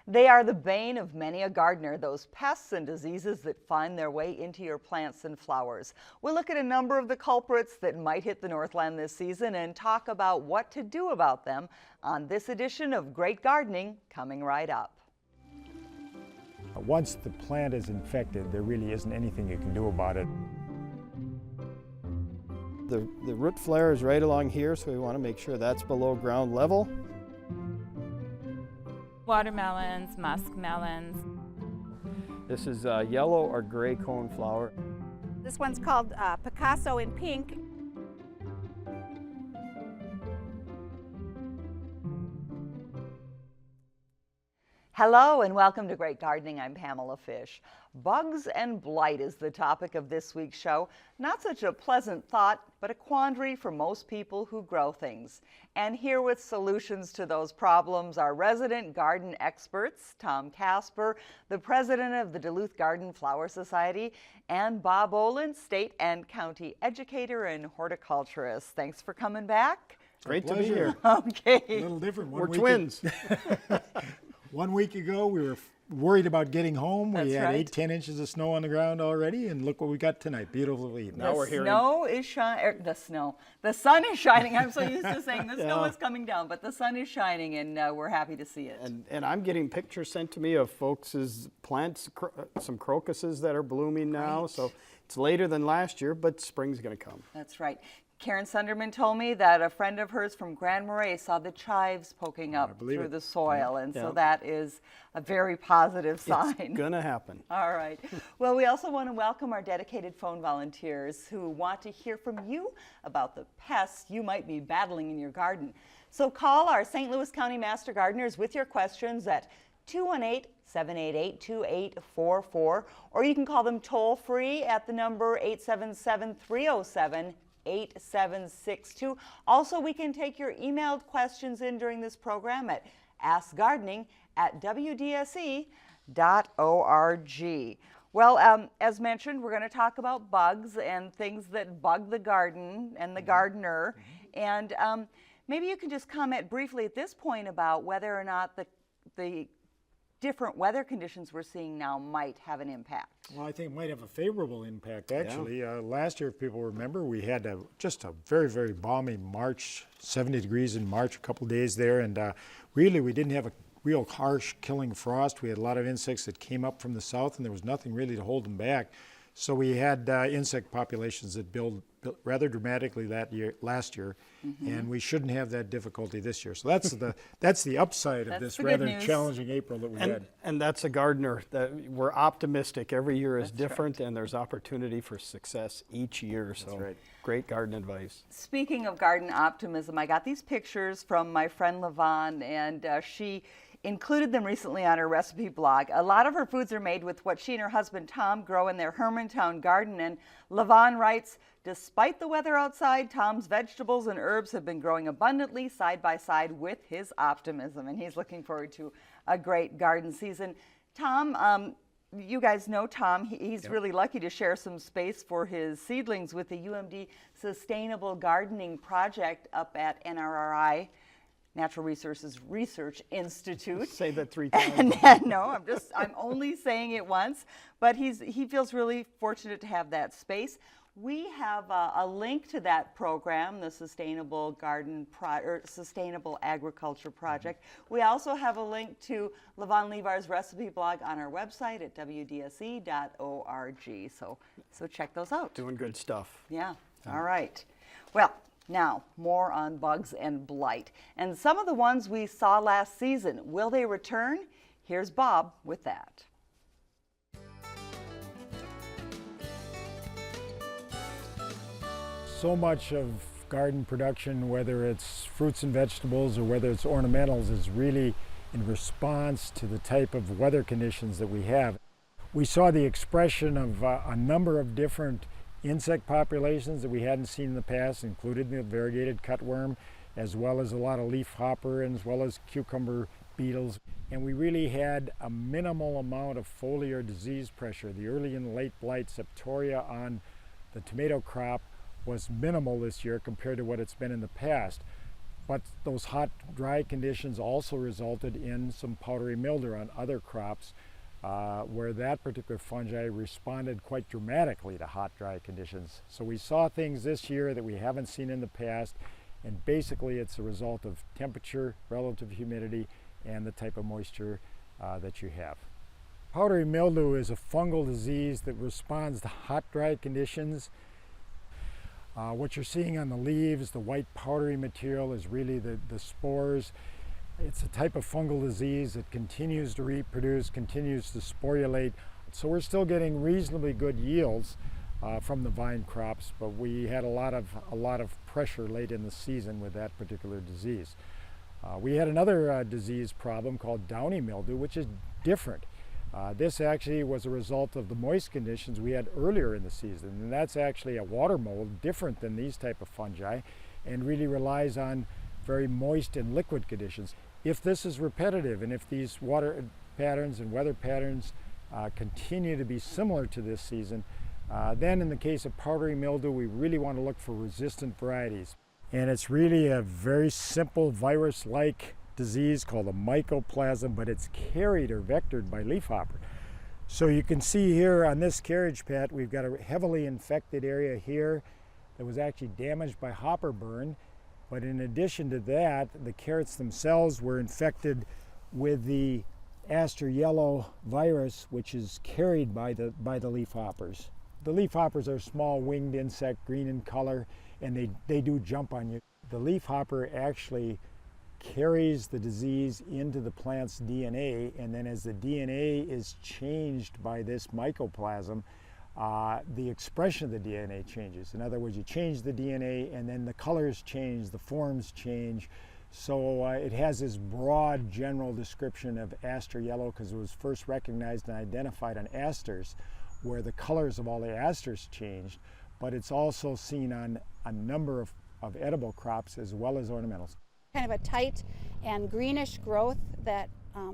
They are the bane of many a gardener, those pests and diseases that find their way into your plants and flowers. We'll look at a number of the culprits that might hit the Northland this season and talk about what to do about them on this edition of Great Gardening, coming right up. Once the plant is infected, there really isn't anything you can do about it. The root flare is right along here, so we want to make sure that's below ground level. Watermelons, muskmelons. This is yellow or gray coneflower. This one's called Picasso in pink. Hello and welcome to Great Gardening. I'm Pamela Fish. Bugs and blight is the topic of this week's show. Not such a pleasant thought, but a quandary for most people who grow things. And here with solutions to those problems are resident garden experts, Tom Casper, the president of the Duluth Garden Flower Society, and Bob Olin, state and county educator and horticulturist. Thanks for coming back. Great to be here. Okay. A little different. We're twins. 1 week ago, we were worried about getting home. That's we had right. 8-10 inches of snow on the ground already, and look what we got tonight. Beautiful evening. Now we're hearing The sun is shining. I'm so used to saying the snow is coming down, but the sun is shining, and we're happy to see it. And I'm getting pictures sent to me of folks' plants, some crocuses that are blooming now. Right. So it's later than last year, but spring's going to come. That's right. Karen Sunderman told me that a friend of hers from Grand Marais saw the chives poking up through the soil, and so that is a very positive sign. It's going to happen. All right. Well, we also want to welcome our dedicated phone volunteers who want to hear from you about the pests you might be battling in your garden. So call our St. Louis County Master Gardeners with your questions at 218-788-2844, or you can call them toll free at the number 877-307-8762. Also, we can take your emailed questions in during this program at askgardening@wdse.org. Well, as mentioned, we're going to talk about bugs and things that bug the garden and the gardener. And maybe you can just comment briefly at this point about whether or not the different weather conditions we're seeing now might have an impact. Well, I think it might have a favorable impact, actually. Last year, if people remember, we had just a very, very balmy March, 70 degrees in March, a couple of days there, and really we didn't have a real harsh killing frost. We had a lot of insects that came up from the south, and there was nothing really to hold them back. So we had insect populations that built rather dramatically last year, and we shouldn't have that difficulty this year. So that's the upside of this rather challenging April that we had. And that's a gardener that we're optimistic. Every year is different, and there's opportunity for success each year. So great garden advice. Speaking of garden optimism, I got these pictures from my friend Levon, and she included them recently on her recipe blog. A lot of her foods are made with what she and her husband Tom grow in their Hermantown garden, and Levon writes, despite the weather outside, Tom's vegetables and herbs have been growing abundantly side by side with his optimism, and he's looking forward to a great garden season. Tom, you guys know Tom. He's really lucky to share some space for his seedlings with the UMD Sustainable Gardening Project up at NRRI, Natural Resources Research Institute. Say that 3 times. No, I'm only saying it once, but he feels really fortunate to have that space. We have a link to that program, the Sustainable Sustainable Agriculture Project. We also have a link to Levon Levar's recipe blog on our website at wdse.org. So check those out. Doing good stuff. Yeah. All right. Well, now, more on bugs and blight. And some of the ones we saw last season, will they return? Here's Bob with that. So much of garden production, whether it's fruits and vegetables or whether it's ornamentals, is really in response to the type of weather conditions that we have. We saw the expression of a number of different insect populations that we hadn't seen in the past, including the variegated cutworm, as well as a lot of leaf hopper, and as well as cucumber beetles. And we really had a minimal amount of foliar disease pressure. The early and late blight septoria on the tomato crop was minimal this year compared to what it's been in the past. But those hot, dry conditions also resulted in some powdery mildew on other crops where that particular fungi responded quite dramatically to hot, dry conditions. So we saw things this year that we haven't seen in the past, and basically it's a result of temperature, relative humidity, and the type of moisture that you have. Powdery mildew is a fungal disease that responds to hot, dry conditions. What you're seeing on the leaves, the white powdery material, is really the spores. It's a type of fungal disease that continues to reproduce, continues to sporulate. So we're still getting reasonably good yields from the vine crops, but we had a lot of pressure late in the season with that particular disease. We had another disease problem called downy mildew, which is different. This actually was a result of the moist conditions we had earlier in the season, and that's actually a water mold different than these type of fungi and really relies on very moist and liquid conditions. If this is repetitive and if these water patterns and weather patterns continue to be similar to this season, then in the case of powdery mildew, we really want to look for resistant varieties. And it's really a very simple virus-like disease called a mycoplasm, but it's carried or vectored by leafhopper. So you can see here on this carriage pet, we've got a heavily infected area here that was actually damaged by hopper burn. But in addition to that, the carrots themselves were infected with the aster yellow virus, which is carried by the leafhoppers. The leafhoppers are small winged insect, green in color, and they do jump on you. The leafhopper actually carries the disease into the plant's DNA, and then as the DNA is changed by this mycoplasm, the expression of the DNA changes. In other words, you change the DNA and then the colors change, the forms change. So it has this broad general description of aster yellow because it was first recognized and identified on asters, where the colors of all the asters changed, but it's also seen on a number of edible crops as well as ornamentals. Kind of a tight and greenish growth that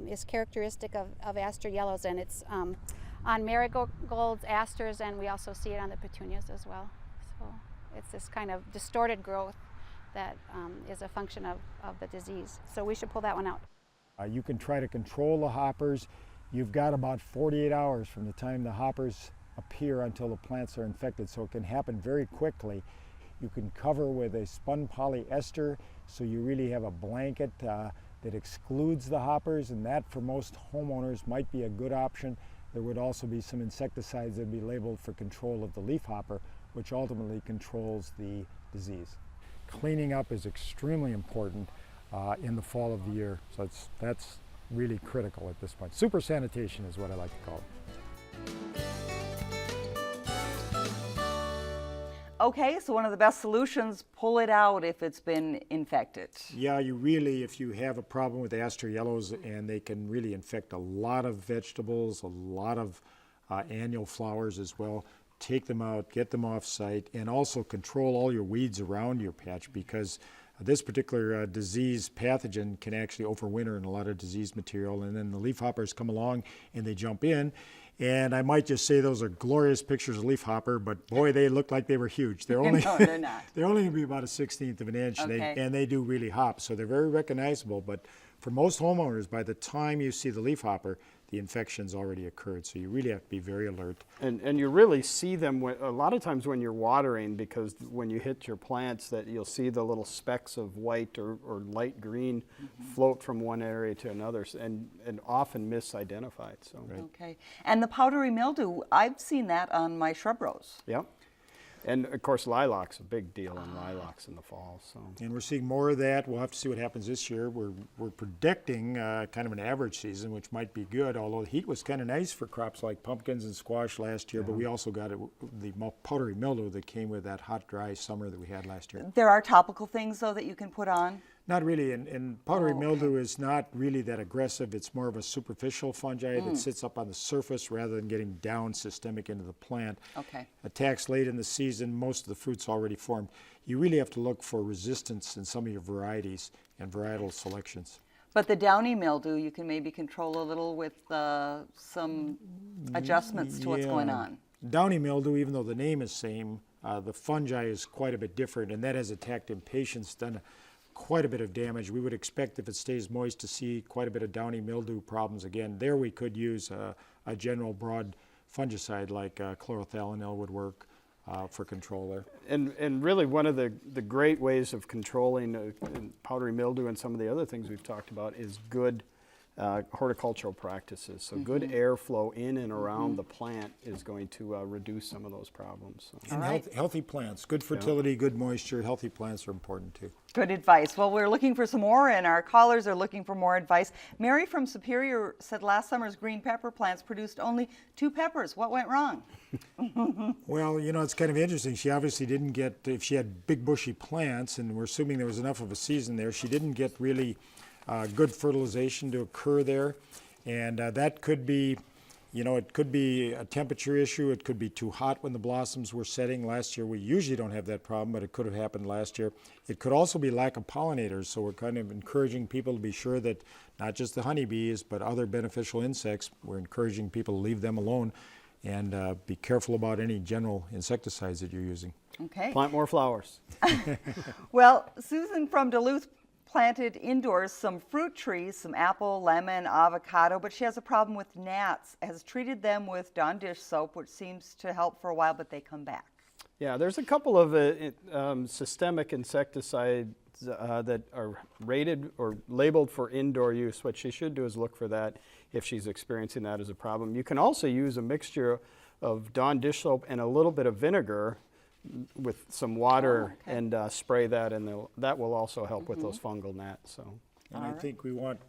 is characteristic of aster yellows, and it's on marigolds, asters, and we also see it on the petunias as well. So it's this kind of distorted growth that is a function of the disease. So we should pull that one out. You can try to control the hoppers. You've got about 48 hours from the time the hoppers appear until the plants are infected, so it can happen very quickly. You can cover with a spun polyester, so you really have a blanket that excludes the hoppers, and that for most homeowners might be a good option. There would also be some insecticides that would be labeled for control of the leafhopper, which ultimately controls the disease. Cleaning up is extremely important in the fall of the year, so that's really critical at this point. Super sanitation is what I like to call it. Okay, so one of the best solutions, pull it out if it's been infected. Yeah, you really, if you have a problem with aster yellows, and they can really infect a lot of vegetables, a lot of annual flowers as well, take them out, get them off site, and also control all your weeds around your patch, because this particular disease pathogen can actually overwinter in a lot of disease material, and then the leafhoppers come along and they jump in. And I might just say those are glorious pictures of leafhopper, but boy, they look like they were huge. They're only No, they're not. they're only going to be about a 1/16 of an inch, Okay. and they do really hop, so they're very recognizable. But for most homeowners, by the time you see the leafhopper, the infection's already occurred, so you really have to be very alert. And you really see them a lot of times when you're watering, because when you hit your plants, that you'll see the little specks of white or light green float from one area to another, and often misidentified. So. Right. Okay, and the powdery mildew, I've seen that on my shrub rows. Yep. And of course, lilac's a big deal in lilacs in the fall. So. And we're seeing more of that. We'll have to see what happens this year. We're predicting kind of an average season, which might be good, although the heat was kind of nice for crops like pumpkins and squash last year, but we also got the powdery mildew that came with that hot, dry summer that we had last year. There are topical things, though, that you can put on? Not really, and powdery mildew is not really that aggressive. It's more of a superficial fungi that sits up on the surface rather than getting down systemic into the plant. Okay. Attacks late in the season, most of the fruit's already formed. You really have to look for resistance in some of your varieties and varietal selections. But the downy mildew, you can maybe control a little with some adjustments to what's going on. Downy mildew, even though the name is same, the fungi is quite a bit different, and that has attacked impatiens, done quite a bit of damage. We would expect if it stays moist to see quite a bit of downy mildew problems again. There we could use a general broad fungicide like chlorothalonil would work for control there. And really one of the great ways of controlling powdery mildew and some of the other things we've talked about is good horticultural practices. So good airflow in and around the plant is going to reduce some of those problems. So. And healthy plants, good fertility, good moisture, healthy plants are important too. Good advice. Well, we're looking for some more, and our callers are looking for more advice. Mary from Superior said last summer's green pepper plants produced only 2 peppers. What went wrong? Well, you know, it's kind of interesting. She obviously didn't get, if she had big bushy plants, and we're assuming there was enough of a season there, she didn't get really good fertilization to occur there. And that could be, you know, it could be a temperature issue. It could be too hot when the blossoms were setting. Last year, we usually don't have that problem, but it could have happened last year. It could also be lack of pollinators. So we're kind of encouraging people to be sure that not just the honeybees, but other beneficial insects, we're encouraging people to leave them alone and be careful about any general insecticides that you're using. Okay. Plant more flowers. Well, Susan from Duluth planted indoors some fruit trees, some apple, lemon, avocado, but she has a problem with gnats. Has treated them with Dawn dish soap, which seems to help for a while, but they come back. Yeah, there's a couple of systemic insecticides that are rated or labeled for indoor use. What she should do is look for that if she's experiencing that as a problem. You can also use a mixture of Dawn dish soap and a little bit of vinegar with some water and spray that, and that will also help with those fungal gnats. So. And I think we want,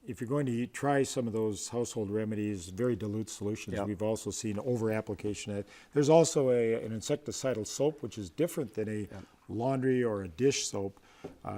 if you're going to try some of those household remedies, very dilute solutions. Yep. We've also seen over-application. There's also an insecticidal soap, which is different than a laundry or a dish soap.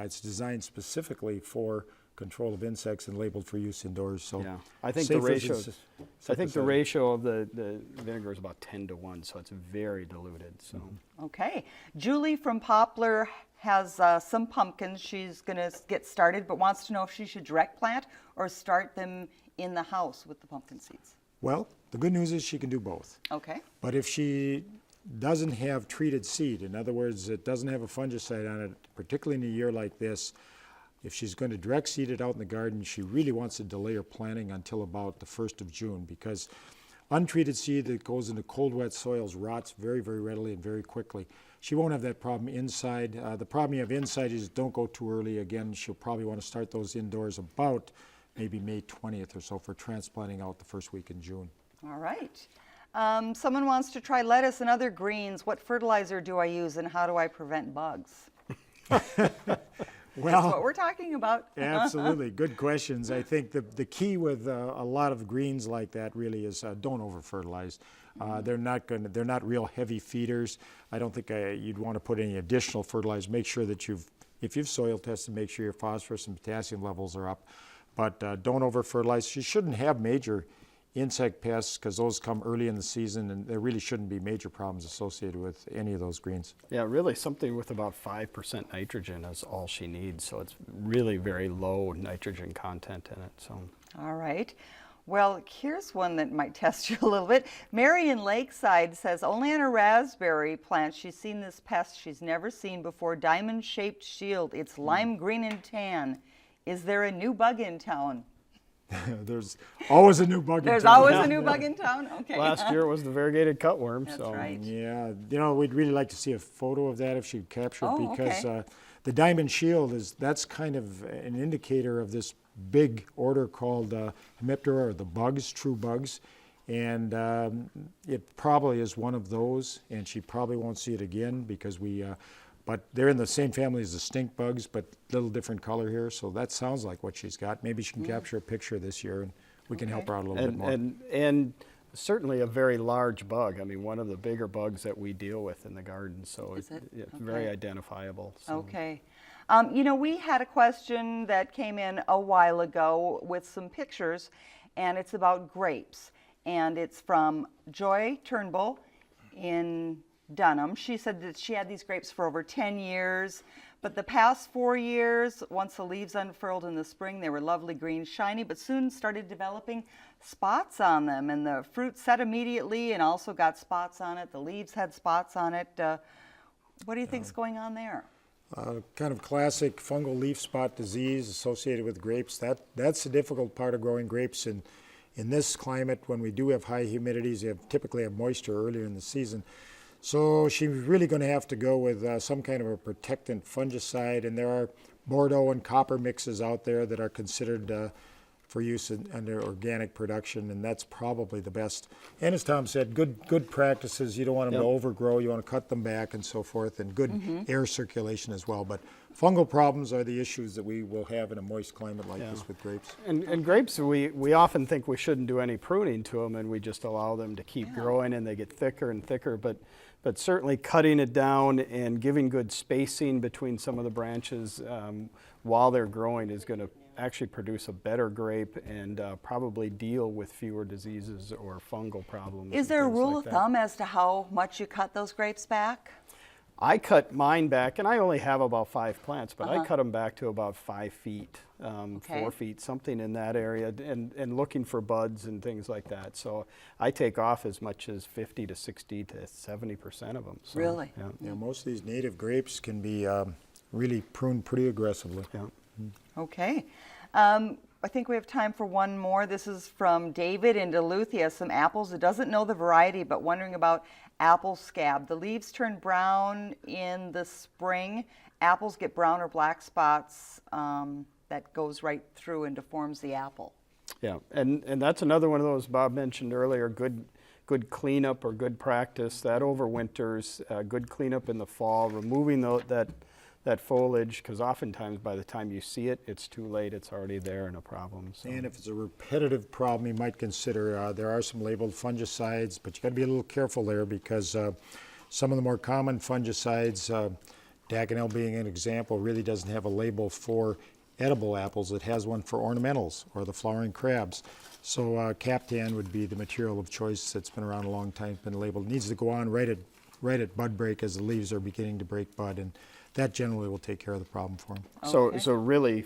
It's designed specifically for control of insects and labeled for use indoors. So yeah, I think the ratio of the vinegar is about 10 to 1, so it's very diluted. So. Okay. Julie from Poplar has some pumpkins she's going to get started, but wants to know if she should direct plant or start them in the house with the pumpkin seeds. Well, the good news is she can do both. Okay. But if she doesn't have treated seed, in other words, it doesn't have a fungicide on it, particularly in a year like this, if she's going to direct seed it out in the garden, she really wants to delay her planting until about the 1st of June, because untreated seed that goes into cold, wet soils rots very, very readily and very quickly. She won't have that problem inside. The problem you have inside is don't go too early. Again, she'll probably want to start those indoors about maybe May 20th or so for transplanting out the first week in June. All right. Someone wants to try lettuce and other greens. What fertilizer do I use, and how do I prevent bugs? Well, that's what we're talking about. Absolutely. Good questions. I think the key with a lot of greens like that really is don't over-fertilize. They're not real heavy feeders. I don't think you'd want to put any additional fertilizer. Make sure that if you've soil tested, make sure your phosphorus and potassium levels are up. But don't over-fertilize. You shouldn't have major insect pests because those come early in the season, and there really shouldn't be major problems associated with any of those greens. Yeah, really something with about 5% nitrogen is all she needs, so it's really very low nitrogen content in it. So. All right. Well, here's one that might test you a little bit. Mary in Lakeside says only on a raspberry plant she's seen this pest she's never seen before, diamond-shaped shield. It's lime green and tan. Is there a new bug in town? There's always a new bug in town. There's always a new bug in town? Okay. Last year it was the variegated cutworm. That's so. right. Yeah, you know, we'd really like to see a photo of that if she could capture it, Oh, because okay. the diamond shield that's kind of an indicator of this big order called Hemiptera, or the bugs, true bugs. And it probably is one of those, and she probably won't see it again because but they're in the same family as the stink bugs, but a little different color here. So that sounds like what she's got. Maybe she can capture a picture this year, and we can help her out a little bit more. And certainly a very large bug. I mean, one of the bigger bugs that we deal with in the garden. So it's very identifiable. So. Okay. You know, we had a question that came in a while ago with some pictures, and it's about grapes. And it's from Joy Turnbull in Dunham. She said that she had these grapes for over 10 years, but the past 4 years, once the leaves unfurled in the spring, they were lovely green, shiny, but soon started developing spots on them, and the fruit set immediately and also got spots on it. The leaves had spots on it. What do you think's going on there? Kind of classic fungal leaf spot disease associated with grapes. That's the difficult part of growing grapes in this climate. When we do have high humidities, you typically have moisture earlier in the season. So she's really going to have to go with some kind of a protectant fungicide, and there are Bordeaux and copper mixes out there that are considered for use under organic production, and that's probably the best. And as Tom said, good practices. You don't want them to overgrow. You want to cut them back and so forth, and good air circulation as well. But fungal problems are the issues that we will have in a moist climate like this with grapes. And grapes, we often think we shouldn't do any pruning to them, and we just allow them to keep growing, and they get thicker and thicker. But certainly cutting it down and giving good spacing between some of the branches while they're growing is going to actually produce a better grape and probably deal with fewer diseases or fungal problems. Is there a rule of thumb as to how much you cut those grapes back? I cut mine back, and I only have about 5 plants, but I cut them back to about 5 feet, 4 feet, something in that area, and looking for buds and things like that. So I take off as much as 50 to 60 to 70% of them. So, really? Yeah, most of these native grapes can be really pruned pretty aggressively. Yeah. Okay. I think we have time for one more. This is from David in Duluth. He has some apples. He doesn't know the variety, but wondering about apple scab. The leaves turn brown in the spring. Apples get brown or black spots that goes right through and deforms the apple. Yeah, and that's another one of those Bob mentioned earlier, good cleanup or good practice. That overwinters, good cleanup in the fall, removing that foliage, because oftentimes by the time you see it, it's too late. It's already there and a problem. So. And if it's a repetitive problem, you might consider, there are some labeled fungicides, but you got to be a little careful there because some of the more common fungicides, Daconel being an example, really doesn't have a label for edible apples. It has one for ornamentals or the flowering crabs. So Captan would be the material of choice that's been around a long time, been labeled. It needs to go on right at bud break as the leaves are beginning to break bud, and that generally will take care of the problem for him. Okay. So really,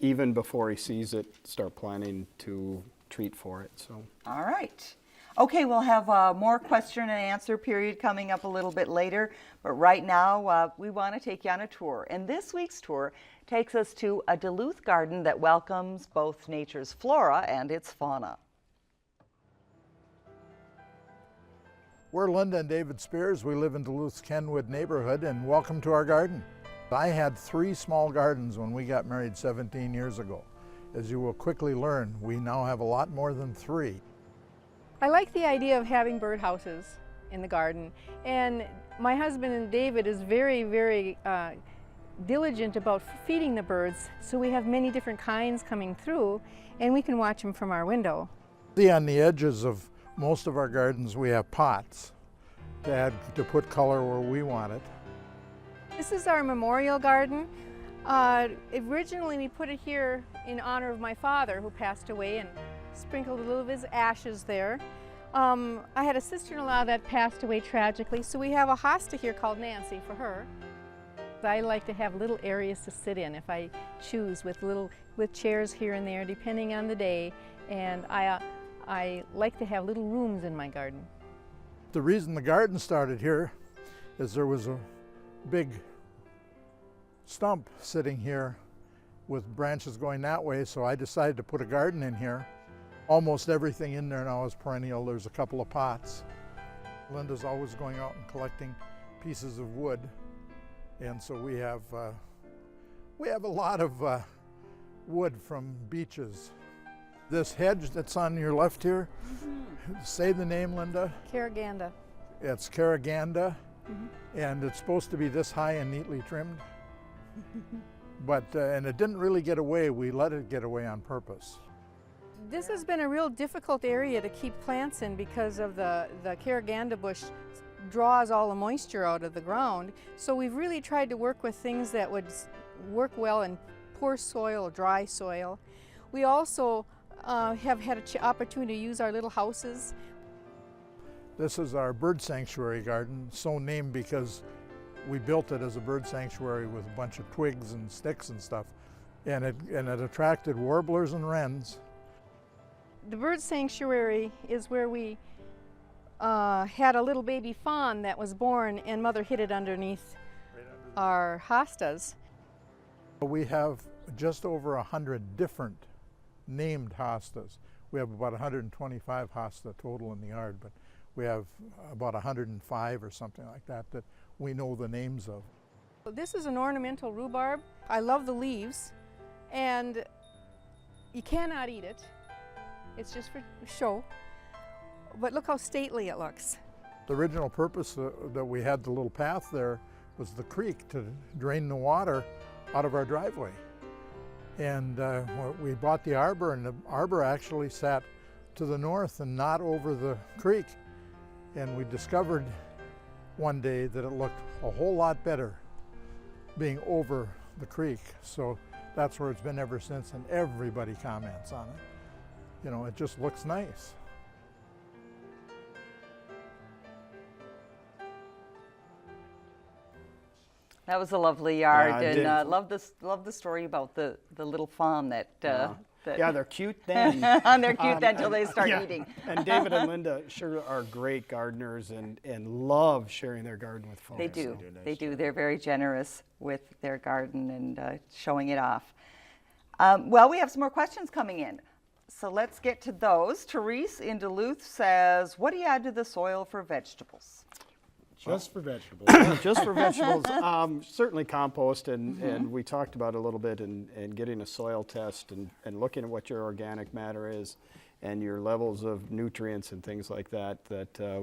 even before he sees it, start planning to treat for it. So. All right. Okay, we'll have more question and answer period coming up a little bit later, but right now we want to take you on a tour. And this week's tour takes us to a Duluth garden that welcomes both nature's flora and its fauna. We're Linda and David Spears. We live in Duluth's Kenwood neighborhood, and welcome to our garden. I had 3 small gardens when we got married 17 years ago. As you will quickly learn, we now have a lot more than 3. I like the idea of having birdhouses in the garden, and my husband David is very diligent about feeding the birds, so we have many different kinds coming through, and we can watch them from our window. See, on the edges of most of our gardens we have pots to put color where we want it. This is our memorial garden. Originally we put it here in honor of my father who passed away, and sprinkled a little of his ashes there. I had a sister-in-law that passed away tragically, so we have a hosta here called Nancy for her. I like to have little areas to sit in if I choose, with chairs here and there depending on the day, and I like to have little rooms in my garden. The reason the garden started here is there was a big stump sitting here with branches going that way, so I decided to put a garden in here. Almost everything in there now is perennial. There's a couple of pots. Linda's always going out and collecting pieces of wood, and so we have a lot of wood from beeches. This hedge that's on your left here, say the name, Linda. Caraganda. It's Caraganda, and it's supposed to be this high and neatly trimmed. But and it didn't really get away. We let it get away on purpose. This has been a real difficult area to keep plants in because of the Caraganda bush draws all the moisture out of the ground. So we've really tried to work with things that would work well in poor soil or dry soil. We also have had an opportunity to use our little houses. This is our bird sanctuary garden, so named because we built it as a bird sanctuary with a bunch of twigs and sticks and stuff, and it attracted warblers and wrens. The bird sanctuary is where we had a little baby fawn that was born, and mother hid it underneath are hostas. We have just over 100 different named hostas. We have about 125 hosta total in the yard, but we have about 105 or something like that that we know the names of. This is an ornamental rhubarb. I love the leaves, and you cannot eat it. It's just for show. But look how stately it looks. The original purpose that we had the little path there was the creek to drain the water out of our driveway. And we bought the arbor, and the arbor actually sat to the north and not over the creek. And we discovered one day that it looked a whole lot better being over the creek. So that's where it's been ever since, and everybody comments on it. You know, it just looks nice. That was a lovely yard, Yeah, and love the story about the little fawn that. Yeah, they're cute then. And they're cute then until they start Yeah. eating. And David and Linda sure are great gardeners and love sharing their garden with folks. They do. They do. They're very generous with their garden and showing it off. Well, we have some more questions coming in. So let's get to those. Therese in Duluth says, what do you add to the soil for vegetables? Just for vegetables. Just for vegetables, certainly compost, and we talked about a little bit and getting a soil test and looking at what your organic matter is and your levels of nutrients and things like that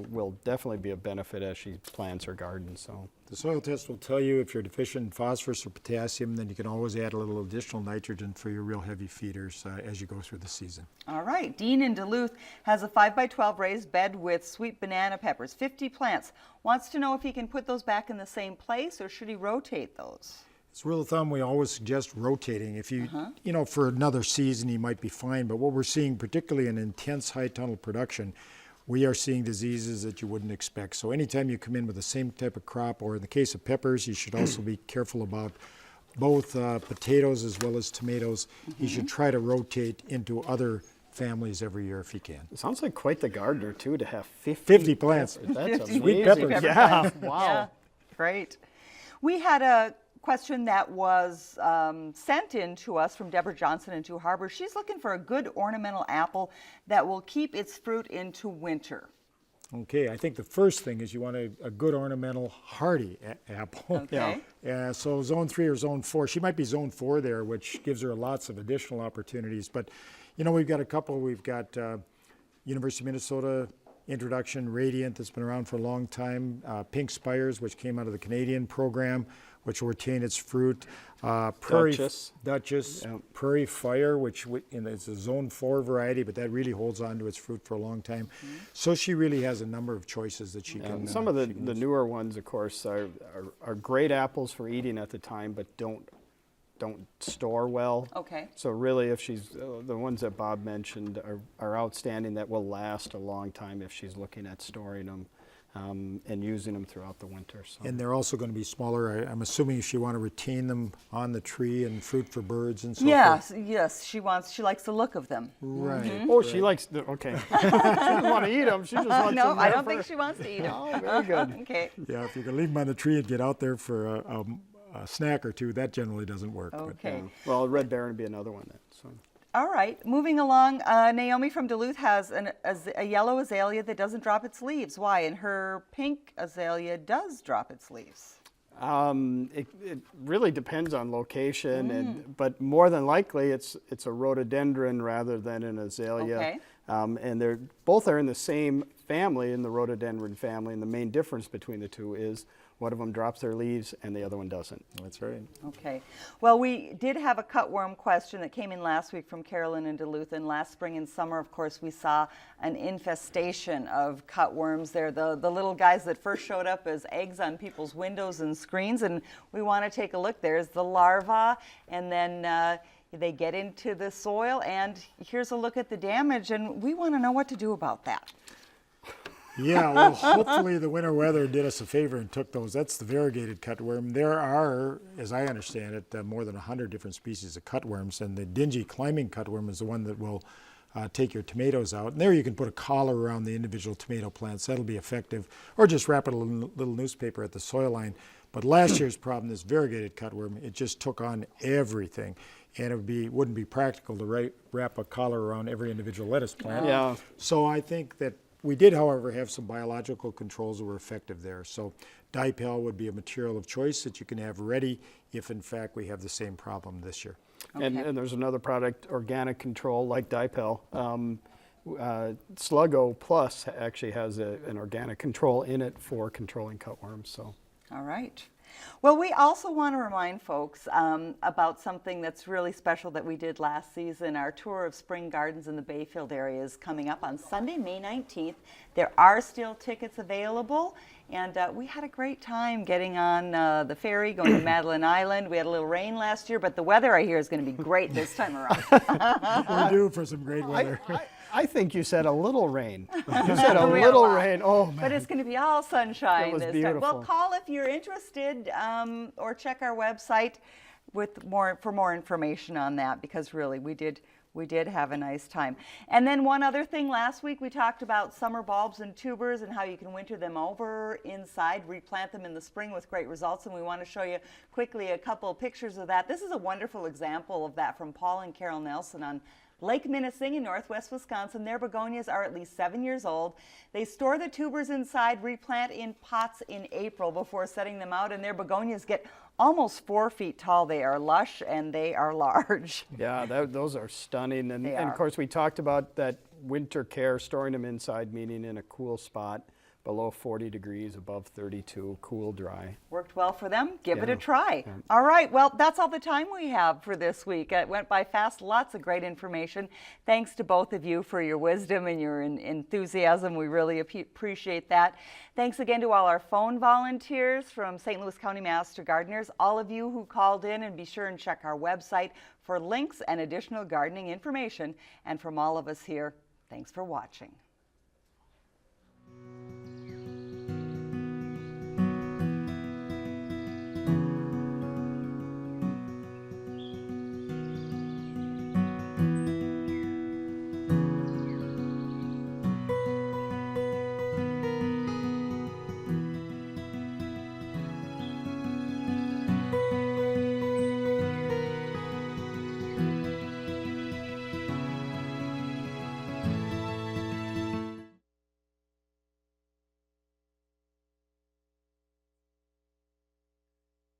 will definitely be a benefit as she plants her garden. So The soil test will tell you if you're deficient in phosphorus or potassium, then you can always add a little additional nitrogen for your real heavy feeders as you go through the season. All right. Dean in Duluth has a 5x12 raised bed with sweet banana peppers, 50 plants. Wants to know if he can put those back in the same place or should he rotate those? As a rule of thumb, we always suggest rotating. If you, you know, for another season, you might be fine. But what we're seeing, particularly in intense high tunnel production, we are seeing diseases that you wouldn't expect. So anytime you come in with the same type of crop, or in the case of peppers, you should also be careful about both potatoes as well as tomatoes. You should try to rotate into other families every year if you can. it sounds like quite the gardener too to have 50 plants. That's Sweet amazing. peppers. Yeah, wow. Yeah, great. We had a question that was sent in to us from Deborah Johnson in Two Harbors. She's looking for a good ornamental apple that will keep its fruit into winter. Okay, I think the first thing is you want a good ornamental hardy apple. Okay. So zone 3 or zone 4, she might be zone 4 there, which gives her lots of additional opportunities. But, you know, we've got a couple. We've got University of Minnesota introduction, Radiant, that's been around for a long time. Pink Spires, which came out of the Canadian program, which will retain its fruit. Prairie Duchess, Yep. Prairie Fire, which it's a zone 4 variety, but that really holds on to its fruit for a long time. So she really has a number of choices that she can. Some of the newer ones, of course, are great apples for eating at the time, but don't store well. Okay. So really, if she's the ones that Bob mentioned are outstanding, that will last a long time if she's looking at storing them and using them throughout the winter. So. And they're also going to be smaller. I'm assuming if you want to retain them on the tree and fruit for birds and so Yes, forth. yes, she likes the look of them. Right. Oh, she likes the, okay. She doesn't want to eat them. She just wants No, them I there don't for- think she wants to eat them. Oh, very good. Okay. Yeah, if you can leave them on the tree and get out there for a snack or two, that generally doesn't work. but- Okay. Well, Red Baron would be another one then. So. All right, moving along, Naomi from Duluth has a yellow azalea that doesn't drop its leaves. Why? And her pink azalea does drop its leaves. It really depends on location, but more than likely it's a rhododendron rather than an azalea. Okay. And both are in the same family, in the rhododendron family, and the main difference between the two is one of them drops their leaves and the other one doesn't. That's right. Okay. Well, we did have a cutworm question that came in last week from Carolyn in Duluth. And last spring and summer, of course, we saw an infestation of cutworms. They're the little guys that first showed up as eggs on people's windows and screens. And we want to take a look. There's the larva, and then they get into the soil. And here's a look at the damage. And we want to know what to do about that. Yeah, well, hopefully the winter weather did us a favor and took those. That's the variegated cutworm. There are, as I understand it, more than 100 different species of cutworms, and the dingy climbing cutworm is the one that will take your tomatoes out. And there you can put a collar around the individual tomato plants. That'll be effective. Or just wrap it in a little newspaper at the soil line. But last year's problem, this variegated cutworm, it just took on everything. And wouldn't be practical to wrap a collar around every individual lettuce plant. Yeah. So I think that we did, however, have some biological controls that were effective there. So dipel would be a material of choice that you can have ready if, in fact, we have the same problem this year. Okay. And there's another product, organic control, like dipel. Sluggo Plus actually has an organic control in it for controlling cutworms. So. All right. Well, we also want to remind folks about something that's really special that we did last season. Our tour of spring gardens in the Bayfield area is coming up on Sunday, May 19th. There are still tickets available, and we had a great time getting on the ferry, going to Madeline Island. We had a little rain last year, but the weather I hear is going to be great this time around. We're due for some great weather. I think you said a little rain. You said a little rain. Oh, man. But it's going to be all sunshine It was this beautiful. time. Well, call if you're interested, or check our website for more information on that, because really we did have a nice time. And then one other thing, last week we talked about summer bulbs and tubers and how you can winter them over inside, replant them in the spring with great results, and we want to show you quickly a couple of pictures of that. This is a wonderful example of that from Paul and Carol Nelson on Lake Minising in northwest Wisconsin. Their begonias are at least 7 years old. They store the tubers inside, replant in pots in April before setting them out, and their begonias get almost 4 feet tall. They are lush and they are large. Yeah, those are stunning. And are. of course, we talked about that winter care, storing them inside, meaning in a cool spot, below 40 degrees, above 32, cool, dry. Worked well for them. Give it Yeah. a try. All right. Well, that's all the time we have for this week. It went by fast. Lots of great information. Thanks to both of you for your wisdom and your enthusiasm. We really appreciate that. Thanks again to all our phone volunteers from St. Louis County Master Gardeners, all of you who called in, and be sure and check our website for links and additional gardening information. And from all of us here, thanks for watching.